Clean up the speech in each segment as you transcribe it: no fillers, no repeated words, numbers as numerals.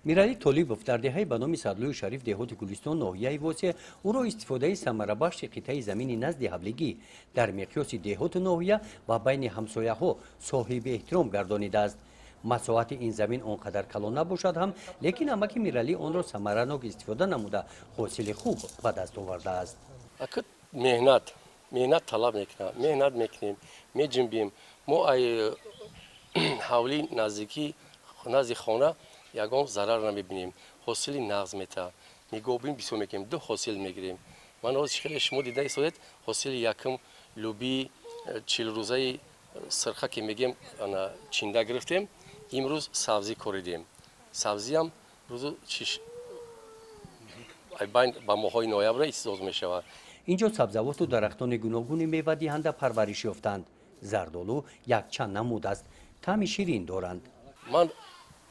میرعلی طالبوف در دهه به نام صدلوی شریف دهات گلستان ناحیه واسه او را استفاده ثمره‌بخش قطعه زمین نزد حبلگی در مقیاس دهات ناحیه و بین همسایه‌ها صاحب احترام گردانیده است. مساحت این زمین آنقدر کلان نباشد هم لیکن امک میرعلی آن را ثمره‌ناک استفاده نموده حاصل خوب به دست آورده است. اكيد مهنت طلب میکنه، مهنت میکنیم، میجنبیم. ما ای حولی نزدیک خانه یگان ضرر نمیبینیم، حاصل نقض میته، میگوبیم بسیار میکنیم، دو حاصل میگیریم. من از خیلی شما دیده ایستادید حاصل یکم لوبی 40 روزه سرخه که میگیم چینده گرفتیم، امروز سبزی کوریدیم. سبزی هم روز بین با ماهای نوامبر استفاده میشود. اینجا سبزوات و درختان گوناگون میوه دهنده پرورش یافتند. زردالو یک چند نمود است، طعم شیرین دارند. من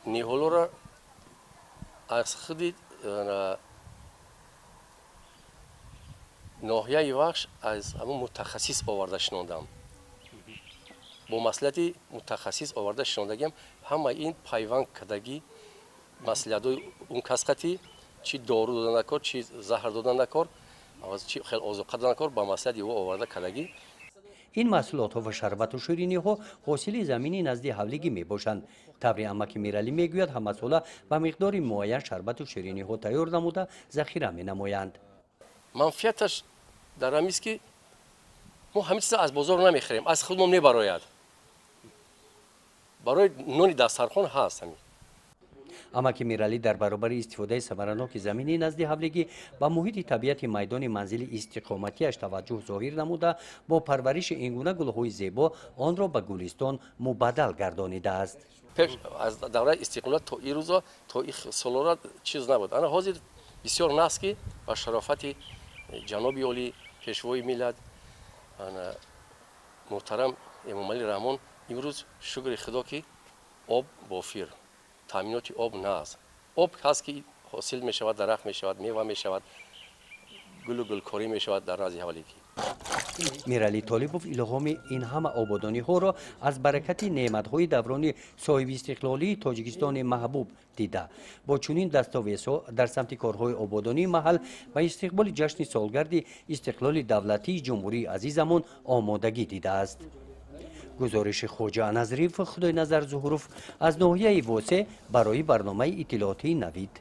نیهولو را از خود ناحیه وحش از همون متخصص آورده شنوندم. با مسئلت متخصص آورده شنوندگیم همه این پیوند کردگی مسئلت اون کسقتی چی دارو دادن نکار، چی زهر دادن نکار، چی خیلی آزوقه دادن نکار با مسئلت او آورده کردگی. این محصولات ها و شربت و شیرینی ها حاصل زمینی نزد حبلگی می باشند. طبری امک میرعلی میگوید همه ساله به مقدار معین شربت و شیرینی ها تیار نموده ذخیره می نمایند. منفعتش در این است که ما همه چیز از بازار نمیخریم، از خودمون نمیبراید. برای نون دسترخوان هست همین. امک میرعلی در برابر استفاده ثمره‌ناک زمینی نزد حبلگی و محیط طبیعت میدان منزل استقامتیش توجه ظاهر نموده با پرورش این گونه گل‌های زیبا آن را به گلستان مبادل گردانیده است. از دوره استقلال تا این روزا تا این سال‌ها چیز نبود. انا حاضر بسیار ناس که با شرافت جناب عالی پیشوای ملت محترم امام علی رحمان امروز شکر خدا که آب وافر تامینات آب ناز آب هست که حاصل می شود، درخت می شود، میوه می شود، گل و گلکاری می شود در نزد حبلگی. میرعلی طالبوف الهام این همه آبادانی ها را از برکت نعمت های دوران صاحب استقلالی تاجیکستان محبوب دیده. با چنین دستاویزها در سمت کارهای آبادانی محل و استقبال جشن سالگرد استقلال دولتی جمهوری عزیزمان آمادگی دیده است. گزارش خواجه نظریف خدای نظر ظهوروف از ناحیه واسه برای برنامه اطلاعاتی نوید.